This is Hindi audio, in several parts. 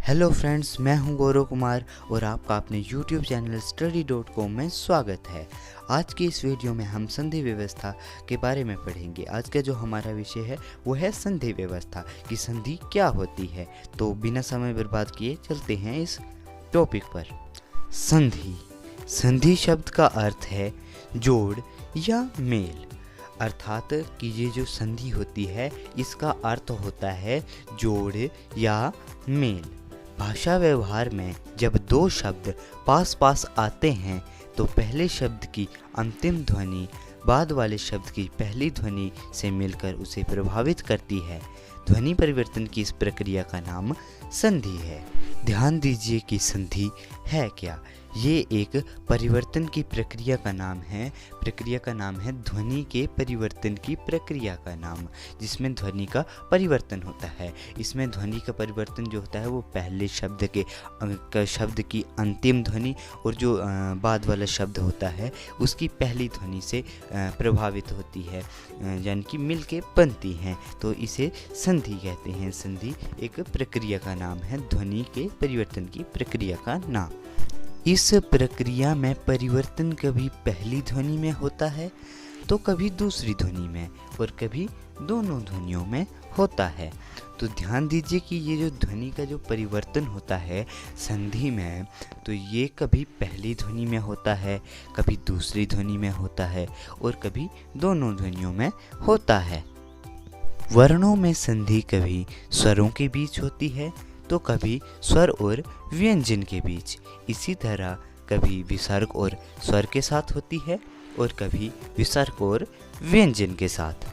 हेलो फ्रेंड्स, मैं हूं गौरव कुमार और आपका अपने यूट्यूब चैनल study.com में स्वागत है। आज की इस वीडियो में हम संधि व्यवस्था के बारे में पढ़ेंगे। आज का जो हमारा विषय है वो है संधि व्यवस्था कि संधि क्या होती है। तो बिना समय बर्बाद किए चलते हैं इस टॉपिक पर। संधि संधि शब्द का अर्थ है जोड़ या मेल, अर्थात कि ये जो संधि होती है इसका अर्थ होता है जोड़ या मेल। भाषा व्यवहार में जब दो शब्द पास पास आते हैं तो पहले शब्द की अंतिम ध्वनि बाद वाले शब्द की पहली ध्वनि से मिलकर उसे प्रभावित करती है। ध्वनि परिवर्तन की इस प्रक्रिया का नाम संधि है। ध्यान दीजिए कि संधि है क्या। ये एक परिवर्तन की प्रक्रिया का नाम है। प्रक्रिया का नाम है ध्वनि के परिवर्तन की प्रक्रिया का नाम, जिसमें ध्वनि का परिवर्तन होता है। इसमें ध्वनि का परिवर्तन जो होता है वो पहले शब्द की अंतिम ध्वनि और जो बाद वाला शब्द होता है उसकी पहली ध्वनि से प्रभावित होती है, यानी कि मिल के बनती हैं। तो इसे संधि कहते हैं। संधि एक प्रक्रिया का नाम है, ध्वनि के परिवर्तन की प्रक्रिया का नाम। इस प्रक्रिया में परिवर्तन कभी पहली ध्वनि में होता है तो कभी दूसरी ध्वनि में और कभी दोनों ध्वनियों में होता है। तो ध्यान दीजिए कि ये जो ध्वनि का जो परिवर्तन होता है संधि में, तो ये कभी पहली ध्वनि में होता है, कभी दूसरी ध्वनि में होता है और कभी दोनों ध्वनियों में होता है। वर्णों में संधि कभी स्वरों के बीच होती है तो कभी स्वर और व्यंजन के बीच। इसी तरह कभी विसर्ग और स्वर के साथ होती है और कभी विसर्ग और व्यंजन के साथ।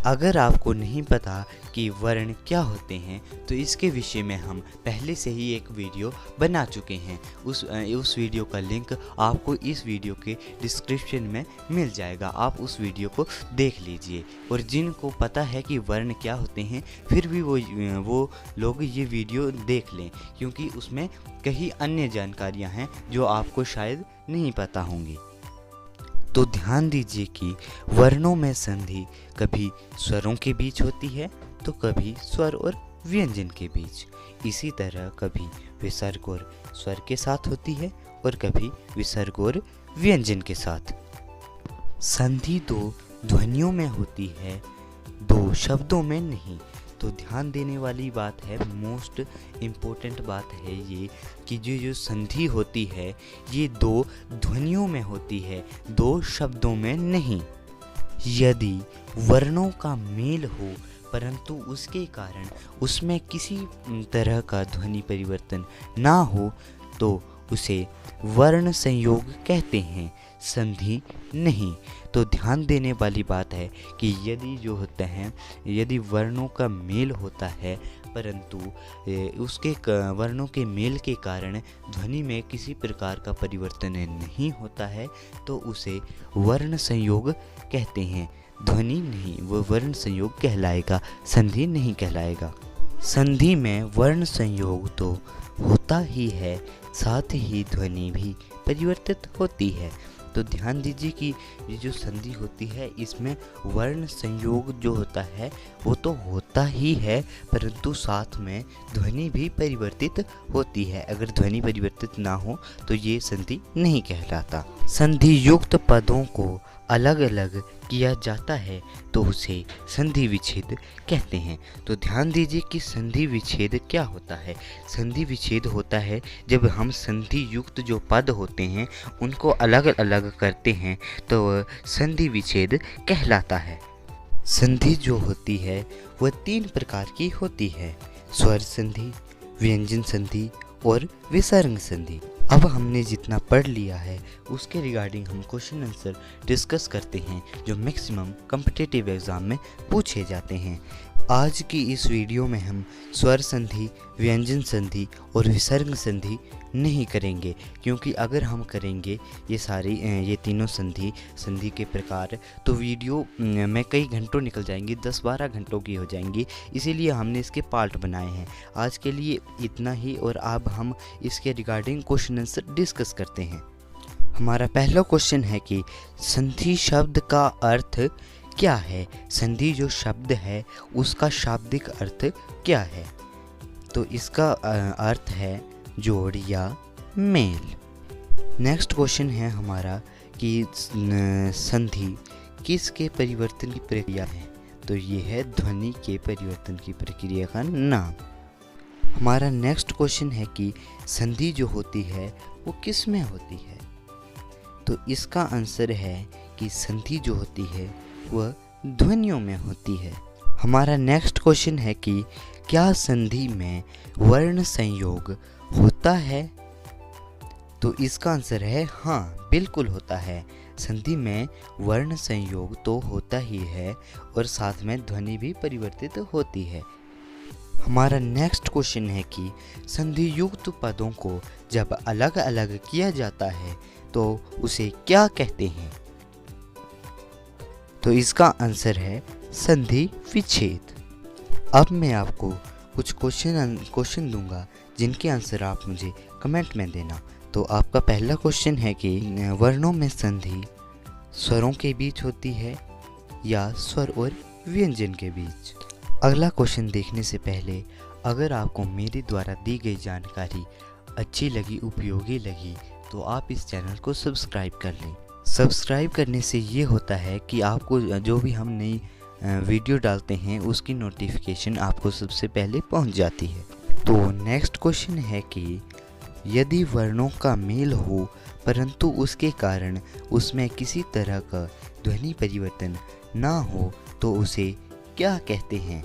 अगर आपको नहीं पता कि वर्ण क्या होते हैं तो इसके विषय में हम पहले से ही एक वीडियो बना चुके हैं। उस वीडियो का लिंक आपको इस वीडियो के डिस्क्रिप्शन में मिल जाएगा। आप उस वीडियो को देख लीजिए। और जिनको पता है कि वर्ण क्या होते हैं फिर भी वो लोग ये वीडियो देख लें, क्योंकि उसमें कई अन्य जानकारियाँ हैं जो आपको शायद नहीं पता होंगी। तो ध्यान दीजिए कि वर्णों में संधि कभी स्वरों के बीच होती है तो कभी स्वर और व्यंजन के बीच। इसी तरह कभी विसर्ग और स्वर के साथ होती है और कभी विसर्ग और व्यंजन के साथ। संधि दो ध्वनियों में होती है, दो शब्दों में नहीं। तो ध्यान देने वाली बात है, मोस्ट इम्पोर्टेंट बात है ये कि जो संधि होती है ये दो ध्वनियों में होती है, दो शब्दों में नहीं। यदि वर्णों का मेल हो परंतु उसके कारण उसमें किसी तरह का ध्वनि परिवर्तन ना हो तो उसे वर्ण संयोग कहते हैं, संधि नहीं। तो ध्यान देने वाली बात है कि यदि वर्णों का मेल होता है परंतु उसके वर्णों के मेल के कारण ध्वनि में किसी प्रकार का परिवर्तन नहीं होता है तो उसे वर्ण संयोग कहते हैं। ध्वनि नहीं, वो वर्ण संयोग कहलाएगा, संधि नहीं कहलाएगा। संधि में वर्ण संयोग तो होता ही है, साथ ही ध्वनि भी परिवर्तित होती है। तो ध्यान दीजिए कि ये जो संधि होती है इसमें वर्ण संयोग जो होता है वो तो होता ही है परंतु साथ में ध्वनि भी परिवर्तित होती है। अगर ध्वनि परिवर्तित ना हो तो ये संधि नहीं कहलाता। संधि युक्त पदों को अलग अलग किया जाता है तो उसे संधि विच्छेद कहते हैं। तो ध्यान दीजिए कि संधि विच्छेद क्या होता है। संधि विच्छेद होता है जब हम संधि युक्त जो पद होते हैं उनको अलग अलग करते हैं तो संधि विच्छेद कहलाता है। संधि जो होती है वह तीन प्रकार की होती है, स्वर संधि, व्यंजन संधि और विसर्ग संधि। अब हमने जितना पढ़ लिया है उसके रिगार्डिंग हम क्वेश्चन आंसर डिस्कस करते हैं जो मैक्सिमम कॉम्पिटिटिव एग्ज़ाम में पूछे जाते हैं। आज की इस वीडियो में हम स्वर संधि, व्यंजन संधि और विसर्ग संधि नहीं करेंगे, क्योंकि अगर हम करेंगे ये तीनों संधि के प्रकार तो वीडियो में कई घंटों निकल जाएंगी, 10-12 घंटों की हो जाएंगी। इसीलिए हमने इसके पार्ट बनाए हैं। आज के लिए इतना ही और अब हम इसके रिगार्डिंग क्वेश्चन आंसर डिस्कस करते हैं। हमारा पहला क्वेश्चन है कि संधि शब्द का अर्थ क्या है। संधि जो शब्द है उसका शाब्दिक अर्थ क्या है। तो इसका अर्थ है जोड़ या मेल। नेक्स्ट क्वेश्चन है हमारा कि संधि किसके परिवर्तन की प्रक्रिया है? तो ये है ध्वनि के परिवर्तन की प्रक्रिया का नाम। हमारा नेक्स्ट क्वेश्चन है कि संधि जो होती है वो किस में होती है? तो इसका आंसर है कि संधि जो होती है वह ध्वनियों में होती है। हमारा नेक्स्ट क्वेश्चन है कि क्या संधि में वर्ण संयोग होता है? तो इसका आंसर है हाँ, बिल्कुल होता है। संधि में वर्ण संयोग तो होता ही है और साथ में ध्वनि भी परिवर्तित होती है। हमारा नेक्स्ट क्वेश्चन है कि संधि युक्त पदों को जब अलग अलग किया जाता है तो उसे क्या कहते हैं? तो इसका आंसर है संधि विच्छेद। अब मैं आपको कुछ क्वेश्चन दूंगा जिनके आंसर आप मुझे कमेंट में देना। तो आपका पहला क्वेश्चन है कि वर्णों में संधि स्वरों के बीच होती है या स्वर और व्यंजन के बीच? अगला क्वेश्चन देखने से पहले अगर आपको मेरे द्वारा दी गई जानकारी अच्छी लगी, उपयोगी लगी, तो आप इस चैनल को सब्सक्राइब कर लें। सब्सक्राइब करने से ये होता है कि आपको जो भी हम नई वीडियो डालते हैं उसकी नोटिफिकेशन आपको सबसे पहले पहुंच जाती है। तो नेक्स्ट क्वेश्चन है कि यदि वर्णों का मेल हो परंतु उसके कारण उसमें किसी तरह का ध्वनि परिवर्तन ना हो तो उसे क्या कहते हैं?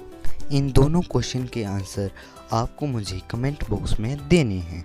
इन दोनों क्वेश्चन के आंसर आपको मुझे कमेंट बॉक्स में देने हैं।